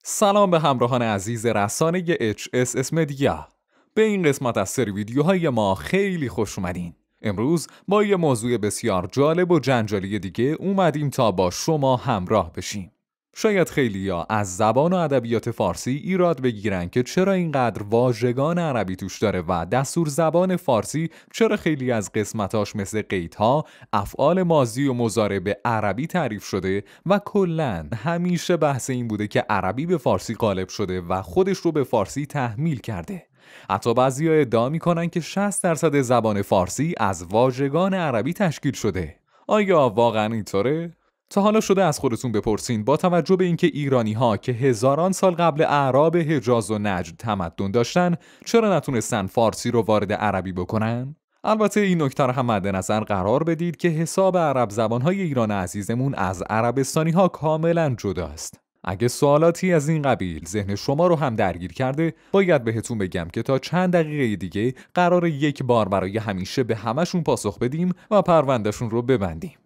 سلام به همراهان عزیز رسانه HSS مدیا. به این قسمت از سری ویدیوهای ما خیلی خوش اومدین. امروز با یه موضوع بسیار جالب و جنجالی دیگه اومدیم تا با شما همراه بشیم. شاید خیلیا از زبان و ادبیات فارسی ایراد بگیرن که چرا اینقدر واژگان عربی توش داره و دستور زبان فارسی چرا خیلی از قسمتاش مثل قیدها، افعال ماضی و مضارع به عربی تعریف شده و کلاً همیشه بحث این بوده که عربی به فارسی غالب شده و خودش رو به فارسی تحمیل کرده. حتی بعضی‌ها ادعا می‌کنن که 60% زبان فارسی از واژگان عربی تشکیل شده. آیا واقعاً اینطوره؟ تا حالا شده از خودتون بپرسین با توجه به اینکه ایرانی‌ها که هزاران سال قبل اعراب حجاز و نجد تمدن داشتن چرا نتونستن فارسی رو وارد عربی بکنن؟ البته این نکته رو هم مد نظر قرار بدید که حساب عرب زبان‌های ایران عزیزمون از عربستانی‌ها کاملاً جداست. اگه سوالاتی از این قبیل ذهن شما رو هم درگیر کرده، باید بهتون بگم که تا چند دقیقه دیگه قرار یک بار برای همیشه به همشون پاسخ بدیم و پروندهشون رو ببندیم.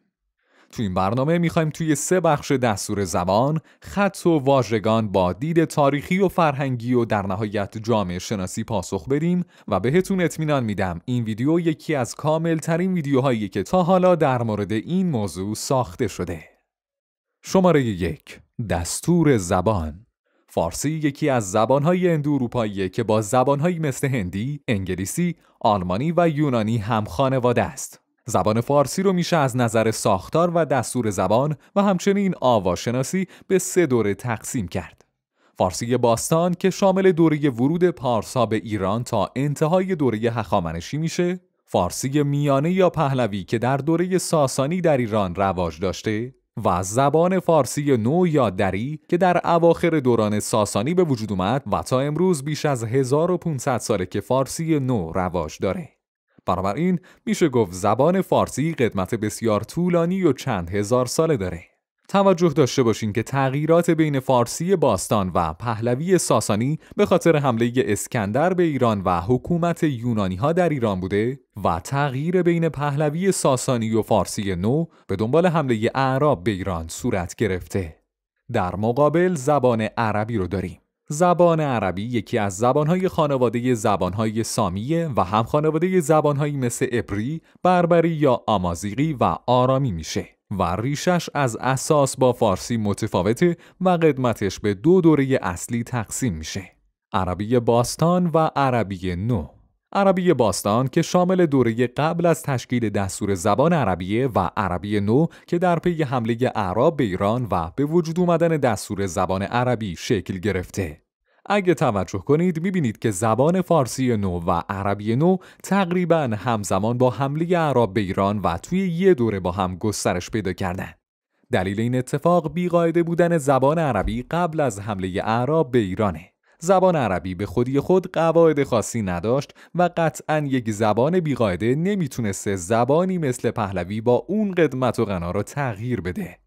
تو این برنامه میخوایم توی 3 بخش دستور زبان، خط و واژگان با دید تاریخی و فرهنگی و در نهایت جامعه شناسی پاسخ بدیم و بهتون اطمینان میدم این ویدیو یکی از کاملترین ویدیوهایی که تا حالا در مورد این موضوع ساخته شده. شماره 1. دستور زبان. فارسی یکی از زبانهای اندواروپاییه که با زبانهایی مثل هندی، انگلیسی، آلمانی و یونانی هم خانواده است. زبان فارسی رو میشه از نظر ساختار و دستور زبان و همچنین آواشناسی به 3 دوره تقسیم کرد. فارسی باستان که شامل دوره ورود پارسا به ایران تا انتهای دوره هخامنشی میشه، فارسی میانه یا پهلوی که در دوره ساسانی در ایران رواج داشته و زبان فارسی نو یا دری که در اواخر دوران ساسانی به وجود اومد و تا امروز بیش از 1500 ساله که فارسی نو رواج داره. بنابراین میشه گفت زبان فارسی قدمت بسیار طولانی و چند هزار ساله داره. توجه داشته باشین که تغییرات بین فارسی باستان و پهلوی ساسانی به خاطر حمله اسکندر به ایران و حکومت یونانی ها در ایران بوده و تغییر بین پهلوی ساسانی و فارسی نو به دنبال حمله اعراب به ایران صورت گرفته. در مقابل زبان عربی رو داریم. زبان عربی یکی از زبانهای خانواده زبانهای سامیه و هم خانواده زبانهایی مثل عبری، بربری یا آمازیغی و آرامی میشه و ریشش از اساس با فارسی متفاوته و قدمتش به 2 دوره اصلی تقسیم میشه: عربی باستان و عربی نو. عربی باستان که شامل دوره قبل از تشکیل دستور زبان عربیه و عربی نو که در پی حمله اعراب به ایران و به وجود اومدن دستور زبان عربی شکل گرفته. اگه توجه کنید میبینید که زبان فارسی نو و عربی نو تقریباً همزمان با حمله اعراب به ایران و توی یه دوره با هم گسترش پیدا کردن. دلیل این اتفاق بیقاعده بودن زبان عربی قبل از حمله اعراب به ایرانه. زبان عربی به خودی خود قواعد خاصی نداشت و قطعاً یک زبان بیقاعده نمیتونسته زبانی مثل پهلوی با اون قدمت و غنا رو تغییر بده.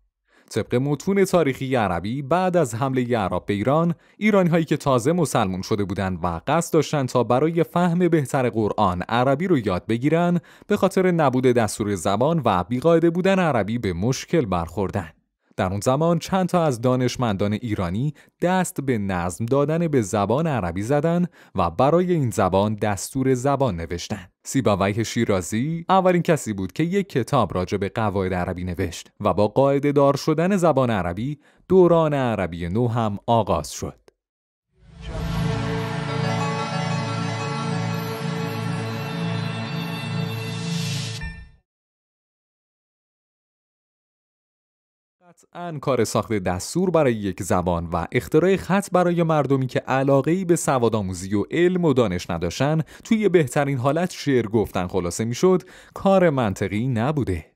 طبق متون تاریخی عربی بعد از حمله اعراب به ایران، ایرانی‌هایی که تازه مسلمان شده بودند و قصد داشتن تا برای فهم بهتر قرآن عربی رو یاد بگیرن، به خاطر نبود دستور زبان و بیقاعده بودن عربی به مشکل برخوردن. در اون زمان چند تا از دانشمندان ایرانی دست به نظم دادن به زبان عربی زدن و برای این زبان دستور زبان نوشتن. سیبویه شیرازی اولین کسی بود که یک کتاب راجع به قواعد عربی نوشت و با قاعده دار شدن زبان عربی دوران عربی نو هم آغاز شد. قطعاً کار ساخت دستور برای یک زبان و اختراع خط برای مردمی که علاقه‌ای به سوادآموزی و علم و دانش نداشتن توی بهترین حالت شعر گفتن خلاصه میشد، کار منطقی نبوده.